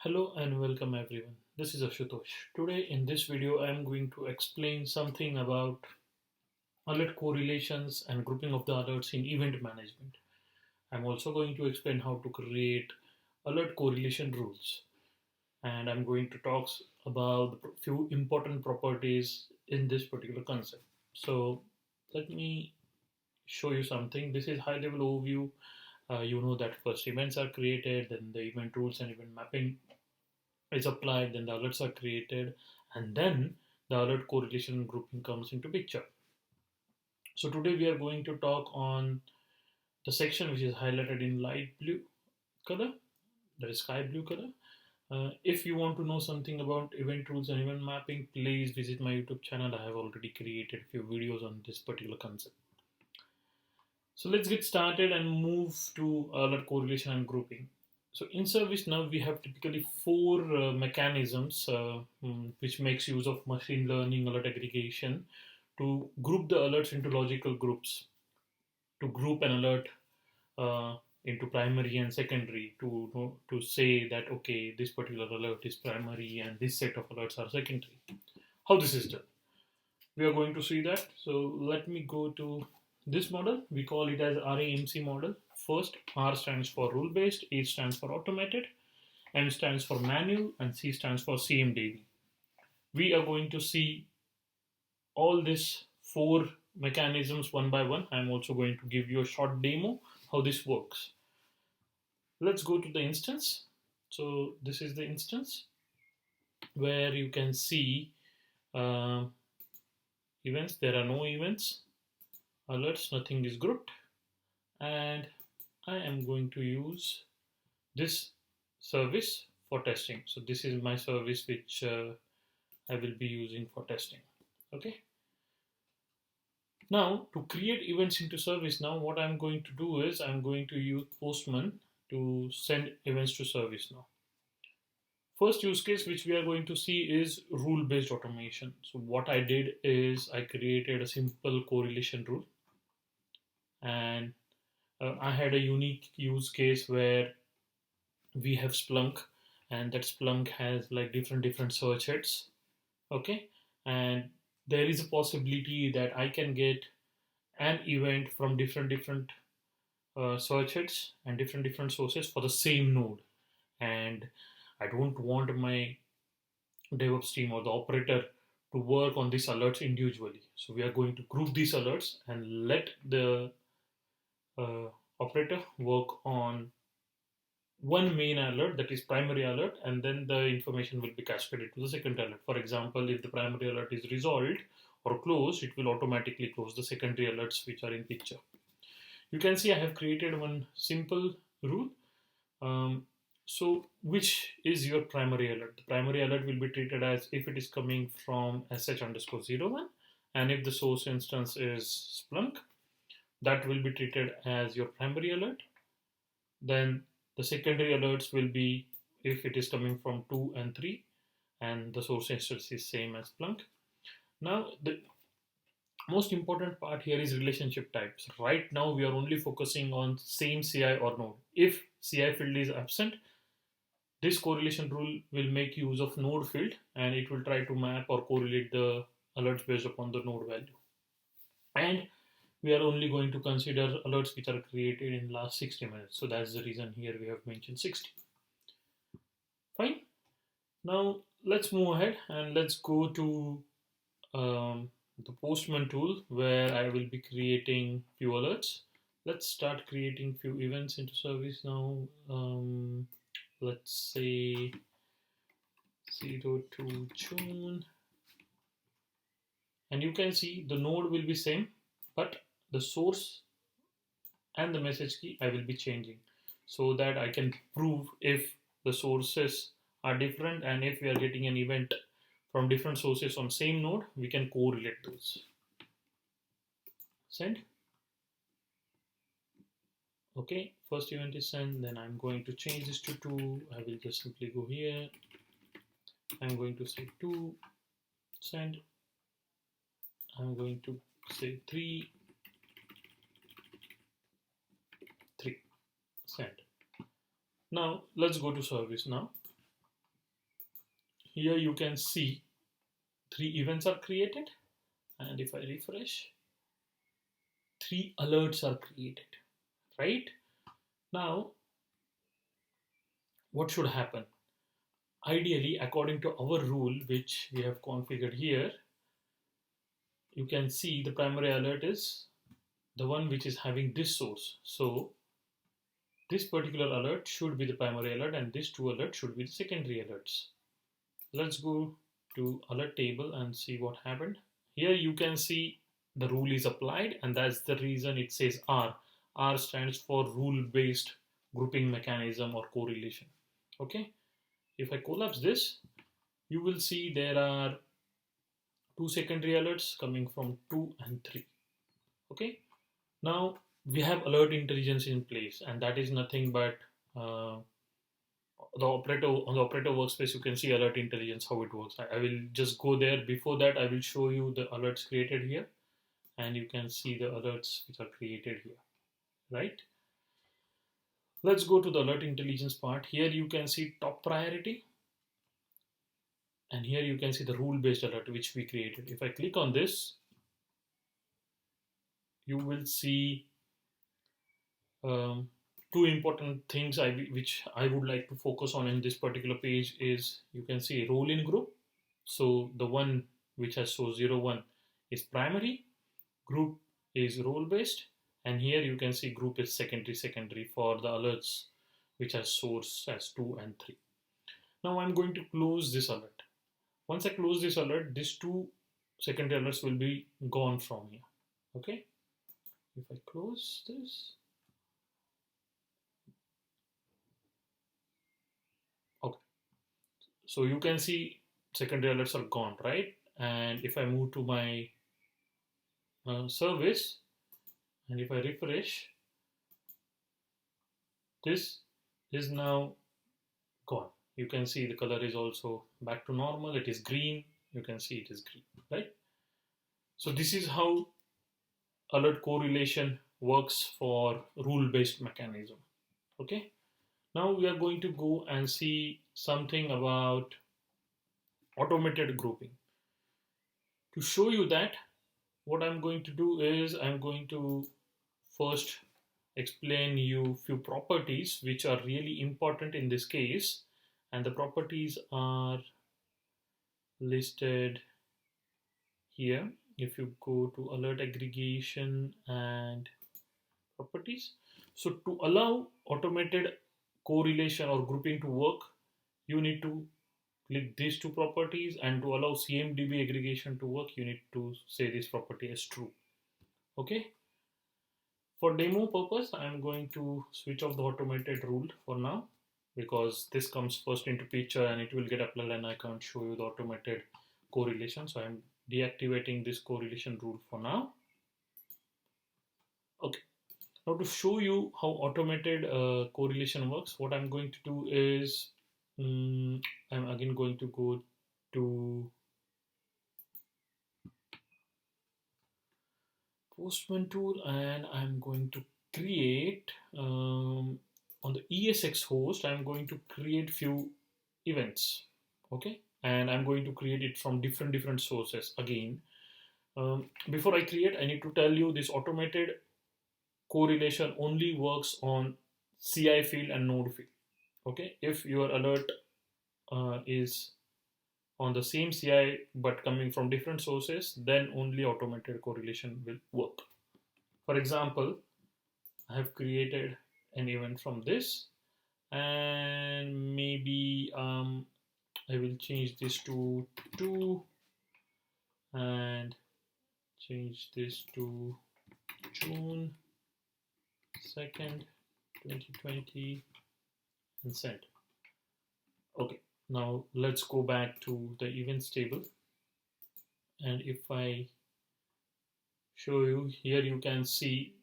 Hello and welcome everyone. This is Ashutosh. Today in this video I am going to explain something about alert correlations and grouping of the alerts in event management. I'm also going to explain how to create alert correlation rules, and I'm going to talk about the few important properties in this particular concept. So let me show you something. This is high level overview. You know that first events are created, then the event rules and event mapping is applied, then the alerts are created, and then the alert correlation grouping comes into picture. So today we are going to talk on the section which is highlighted in light blue color, that is sky blue color. If you want to know something about event rules and event mapping, please visit my YouTube channel. I have already created a few videos on this particular concept. So let's get started and move to alert correlation and grouping. So in service now we have typically four mechanisms which makes use of machine learning alert aggregation to group the alerts into logical groups, to group an alert uh, into primary and secondary, to say that okay, this particular alert is primary and this set of alerts are secondary. How this is done, we are going to see that. So let me go to this model. We call it as RAMC model. First, R stands for rule based, A stands for automated, M stands for manual, and C stands for CMDB. We are going to see all these four mechanisms one by one. I'm also going to give you a short demo how this works. Let's go to the instance. So this is the instance where you can see uh, events. There are no events, alerts, nothing is grouped, and I am going to use this service for testing. So this is my service which I will be using for testing. Okay. Now to create events into service, now what I'm going to do is I'm going to use Postman to send events to service now. First use case which we are going to see is rule based automation. So what I did is I created a simple correlation rule, and I had a unique use case where we have Splunk, and that Splunk has like different search heads. Okay, and there is a possibility that I can get an event from different search heads and different sources for the same node, and I don't want my DevOps team or the operator to work on these alerts individually. So we are going to group these alerts and let the uh, operator work on one main alert, that is primary alert, and then the information will be cascaded to the secondary alert. For example, if the primary alert is resolved or closed, it will automatically close the secondary alerts which are in picture. You can see I have created one simple rule. So which is your primary alert? The primary alert will be treated as if it is coming from sh_01, and if the source instance is Splunk, that will be treated as your primary alert. Then the secondary alerts will be if it is coming from 2 and 3, and the source instance is same as Splunk. Now the most important part here is relationship types. Right now we are only focusing on same CI or node. If CI field is absent, this correlation rule will make use of node field, and it will try to map or correlate the alerts based upon the node value. And we are only going to consider alerts which are created in last 60 minutes. So that's the reason here we have mentioned 60. Fine. Now let's move ahead and let's go to the Postman tool where I will be creating few alerts. Let's start creating few events into service now. Let's say 02 June, and you can see the node will be same, but the source and the message key I will be changing so that I can prove if the sources are different, and if we are getting an event from different sources on same node, we can correlate those. Send. Okay, first event is sent. Then I'm going to change this to 2. I will just simply go here. I'm going to say 2, send. I'm going to say 3, send. Now let's go to service now. here you can see 3 events are created, and if I refresh, 3 alerts are created, right? Now, what should happen? Ideally, according to our rule, which we have configured here, you can see the primary alert is the one which is having this source. So this particular alert should be the primary alert, and these 2 alerts should be the secondary alerts. Let's go to alert table and see what happened. Here you can see the rule is applied, and that's the reason it says R. R stands for rule-based grouping mechanism or correlation. Okay, if I collapse this, you will see there are 2 secondary alerts coming from 2 and 3. Okay, now we have alert intelligence in place, and that is nothing but the operator on the operator workspace. You can see alert intelligence, how it works. I will just go there. Before that, I will show you the alerts created here, and you can see the alerts which are created here, right? Let's go to the alert intelligence part. Here you can see top priority, and here you can see the rule based alert which we created. If I click on this, you will see 2 important things which I would like to focus on in this particular page is, you can see role in group. So the one which has source 01 is primary, group is role based, and here you can see group is secondary for the alerts which has source as 2 and 3. Now I'm going to close this alert. Once I close this alert, these 2 secondary alerts will be gone from here. Okay, if I close this, okay, so you can see secondary alerts are gone, right? And if I move to my service, and if I refresh, this is now gone. You can see the color is also back to normal. It is green. You can see it is green, right? So this is how alert correlation works for rule-based mechanism. Okay. Now we are going to go and see something about automated grouping. To show you that, what I'm going to do is I'm going to first explain you few properties which are really important in this case, and the properties are listed here. If you go to alert aggregation and properties, so to allow automated correlation or grouping to work, you need to click these 2 properties, and to allow CMDB aggregation to work, you need to say this property as true. Okay, for demo purpose, I'm going to switch off the automated rule for now, because this comes first into picture and it will get applied, and I can't show you the automated correlation. So I'm deactivating this correlation rule for now. Okay, now to show you how automated correlation works, what I'm going to do is I'm again going to go to Postman tool, and I'm going to create on the ESX host, I'm going to create few events. Okay, and I'm going to create it from different sources again. Before I create, I need to tell you this automated correlation only works on CI field and node field. Okay, if your alert is on the same CI but coming from different sources, then only automated correlation will work. For example, I have created an event from this, and maybe I will change this to 2 and change this to June 2nd, 2020 and send. Okay, now let's go back to the events table, and if I show you here, you can see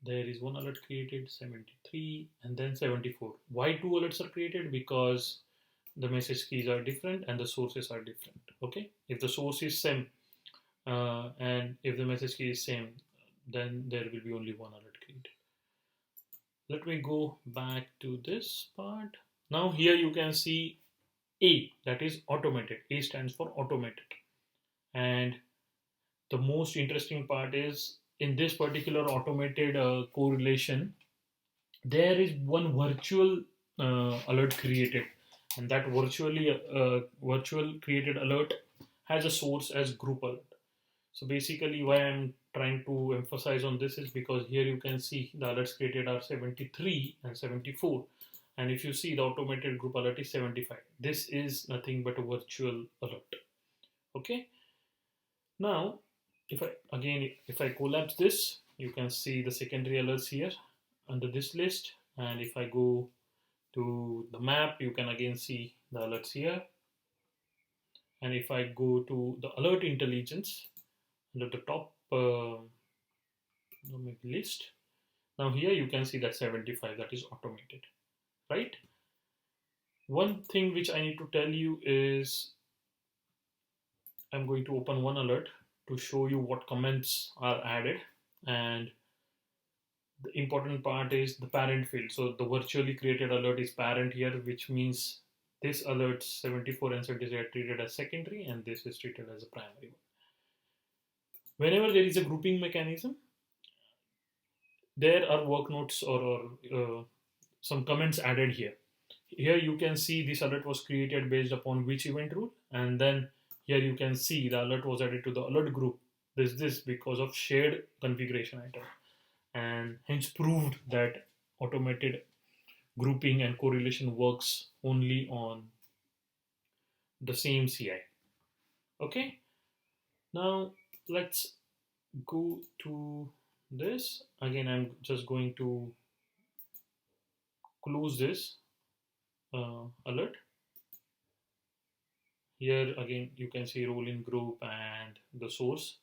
there is 1 alert created, 73, and then 74. Why 2 alerts are created? Because the message keys are different and the sources are different. Okay, if the source is same and if the message key is same, then there will be only 1 alert created. Let me go back to this part. Now here you can see A, that is automated. A stands for automated. And the most interesting part is in this particular automated correlation, there is one virtual alert created, and that virtual created alert has a source as group alert. So basically, why I'm trying to emphasize on this is because here you can see the alerts created are 73 and 74, and if you see the automated group alert is 75. This is nothing but a virtual alert. Okay. Now, if I collapse this, you can see the secondary alerts here under this list, and if I go to the map, you can again see the alerts here. And if I go to the alert intelligence under the top list, now here you can see that 75, that is automated, right? One thing which I need to tell you is I'm going to open one alert to show you what comments are added, and the important part is the parent field. So the virtually created alert is parent here, which means this alert 74 and 76 are treated as secondary, and this is treated as a primary one. Whenever there is a grouping mechanism, there are work notes or some comments added here. Here you can see this alert was created based upon which event rule, and then here you can see the alert was added to the alert group. This because of shared configuration item, and hence proved that automated grouping and correlation works only on the same CI. Okay, now let's go to this. Again, I'm just going to close this alert. Here again you can see role in group and the source.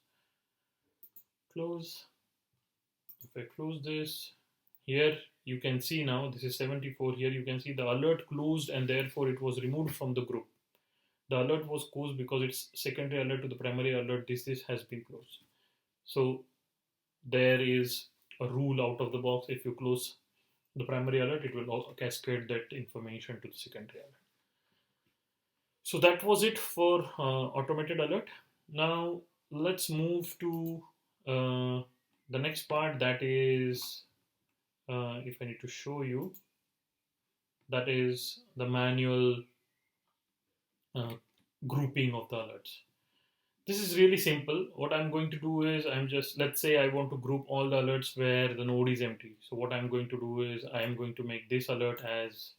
Close. If I close this, here you can see now this is 74. Here you can see the alert closed, and therefore it was removed from the group. The alert was closed because it's secondary alert to the primary alert. This has been closed. So there is a rule out of the box. If you close the primary alert, it will also cascade that information to the secondary alert. So that was it for automated alert. Now let's move to the next part, that is if I need to show you, that is the manual uh, grouping of the alerts. This is really simple. What I'm going to do is let's say I want to group all the alerts where the node is empty. So what I'm going to do is I'm going to make this alert as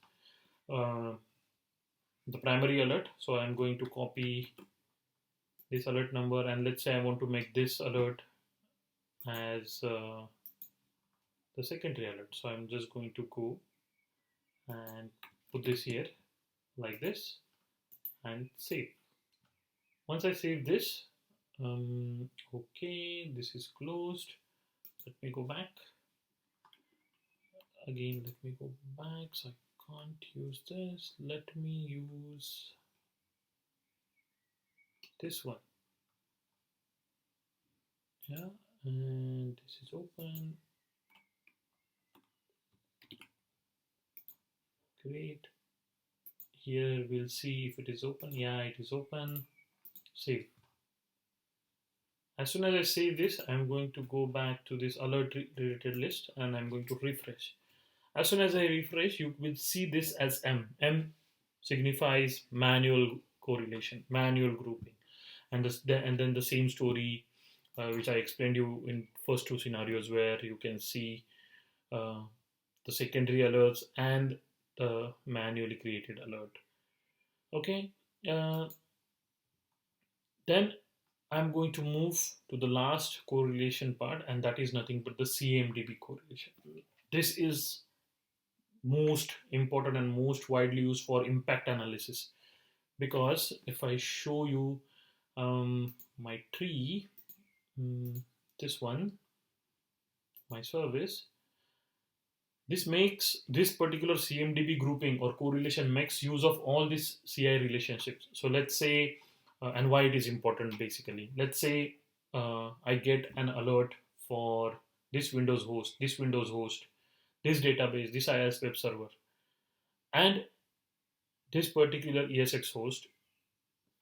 the primary alert. So I'm going to copy this alert number, and let's say I want to make this alert as the secondary alert. So I'm just going to go and put this here like this and save. Once I save this, okay, this is closed. Let me go back. Again, let me go back. So I can't use this. Let me use this one. Yeah, and this is open. Great. Here we'll see if it is open. Yeah, it is open. Save. As soon as I save this, I'm going to go back to this alert related list, and I'm going to refresh. As soon as I refresh, you will see this as M. M signifies manual correlation, manual grouping, and then the same story which I explained you in first two scenarios, where you can see the secondary alerts and the manually created alert. Okay, then I'm going to move to the last correlation part, and that is nothing but the CMDB correlation. This is most important and most widely used for impact analysis, because if I show you my tree, this one, my service, this particular CMDB grouping or correlation makes use of all these CI relationships. So let's say, and why it is important basically. Let's say I get an alert for this Windows host, this database, this IIS web server, and this particular ESX host,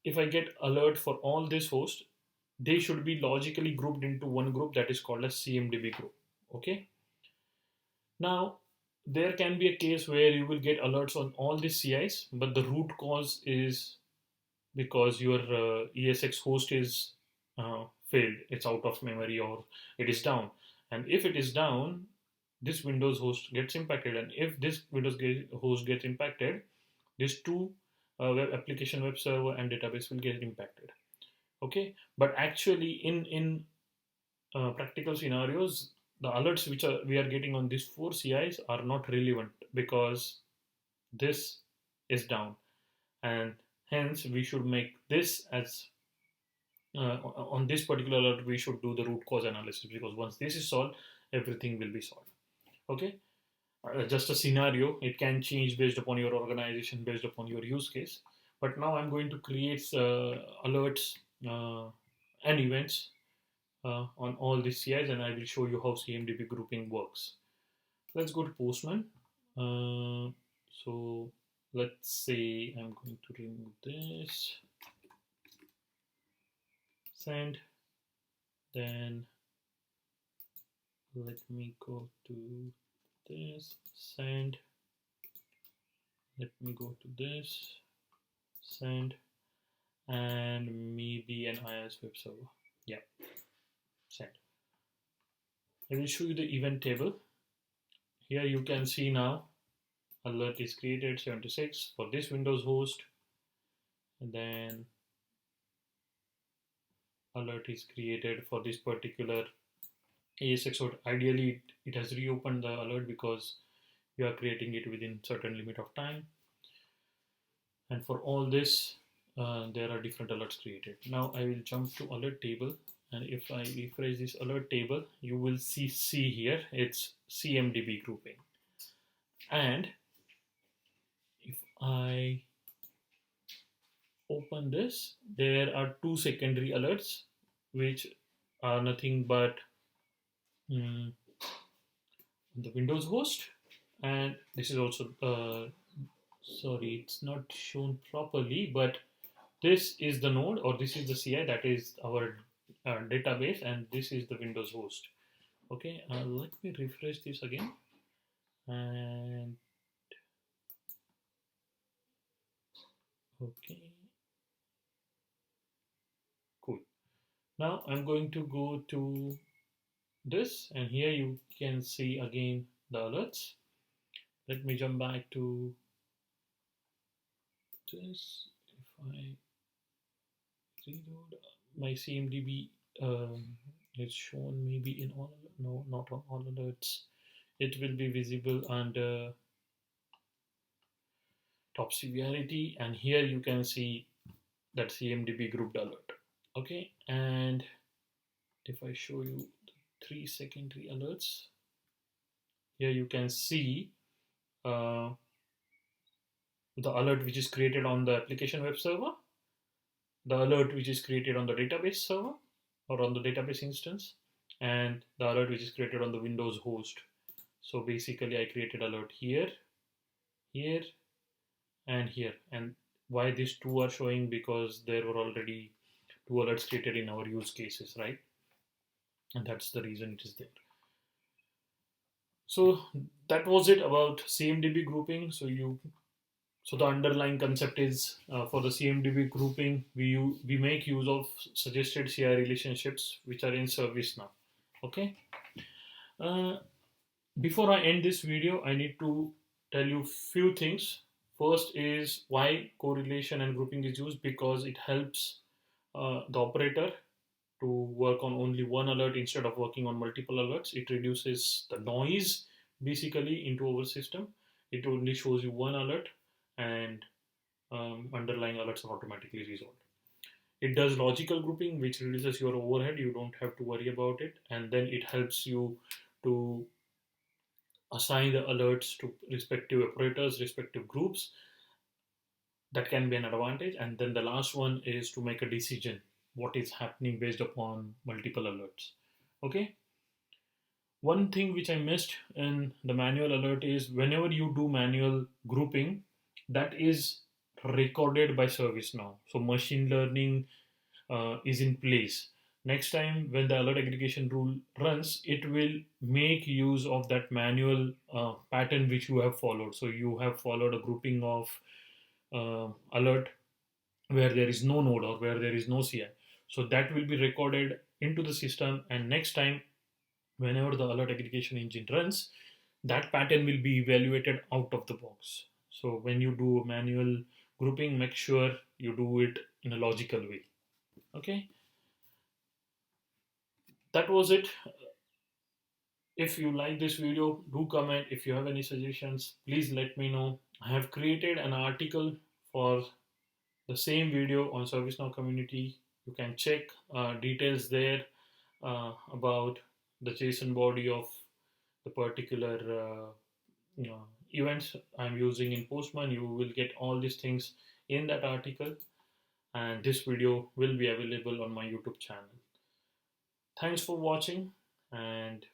if I get alert for all this host, they should be logically grouped into one group that is called as CMDB group. Okay. Now, there can be a case where you will get alerts on all the CIs, but the root cause is because your ESX host is failed, it's out of memory, or it is down. And if it is down, this Windows host gets impacted. And if this host gets impacted, these two web application, web server, and database will get impacted. Okay, but actually, in practical scenarios, the alerts which we are getting on these four CIs are not relevant because this is down, and hence we should make this as on this particular alert we should do the root cause analysis, because once this is solved, everything will be solved. Okay, just a scenario, it can change based upon your organization, based upon your use case. But now I'm going to create alerts and events on all these CIs, and I will show you how CMDB grouping works. Let's go to Postman. So let's say I'm going to remove this, send, then let me go to this, send, let me go to this, send, and maybe an IIS web server. Yeah, send. I will show you the event table. Here you can see now alert is created 76 for this Windows host, and then alert is created for this particular ESX host. Ideally it has reopened the alert because you are creating it within certain limit of time, and for all this there are different alerts created. Now I will jump to alert table, and if I refresh this alert table, you will see here it's CMDB grouping. And if I open this, there are two secondary alerts which are nothing but the Windows host, and this is also sorry, it's not shown properly, but this is the node, or this is the CI, that is our database, and this is the Windows host. Okay, let me refresh this again, and okay, cool. Now I'm going to go to this, and here you can see again the alerts. Let me jump back to this. If I reload my CMDB, it's shown maybe in all, no, not on all alerts. It will be visible under top severity, and here you can see that CMDB grouped alert. Okay, and if I show you the 3 secondary alerts, here you can see the alert which is created on the application web server, the alert which is created on the database server or on the database instance, and the alert which is created on the Windows host. So basically I created alert here, here, and here. And why these two are showing? Because there were already two alerts created in our use cases, right? And that's the reason it is there. So that was it about CMDB grouping. So the underlying concept is for the CMDB grouping, we make use of suggested CI relationships which are in service now. Okay. Before I end this video, I need to tell you few things. First is why correlation and grouping is used, because it helps the operator to work on only one alert instead of working on multiple alerts. It reduces the noise basically into our system. It only shows you one alert, and underlying alerts are automatically resolved. It does logical grouping, which reduces your overhead. You don't have to worry about it, and then it helps you to assign the alerts to respective operators, respective groups. That can be an advantage. And then the last one is to make a decision what is happening based upon multiple alerts. Okay. One thing which I missed in the manual alert is whenever you do manual grouping, that is recorded by ServiceNow. So machine learning is in place. Next time when the alert aggregation rule runs, it will make use of that manual pattern which you have followed. So you have followed a grouping of alert where there is no node or where there is no CI. So that will be recorded into the system, and next time whenever the alert aggregation engine runs, that pattern will be evaluated out of the box. So when you do a manual grouping, make sure you do it in a logical way. Okay, that was it. If you like this video, do comment. If you have any suggestions, please let me know. I have created an article for the same video on ServiceNow community. You can check details there about the JSON body of the particular events I'm using in Postman. You will get all these things in that article, and this video will be available on my YouTube channel. Thanks for watching, and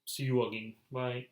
see you again. Bye.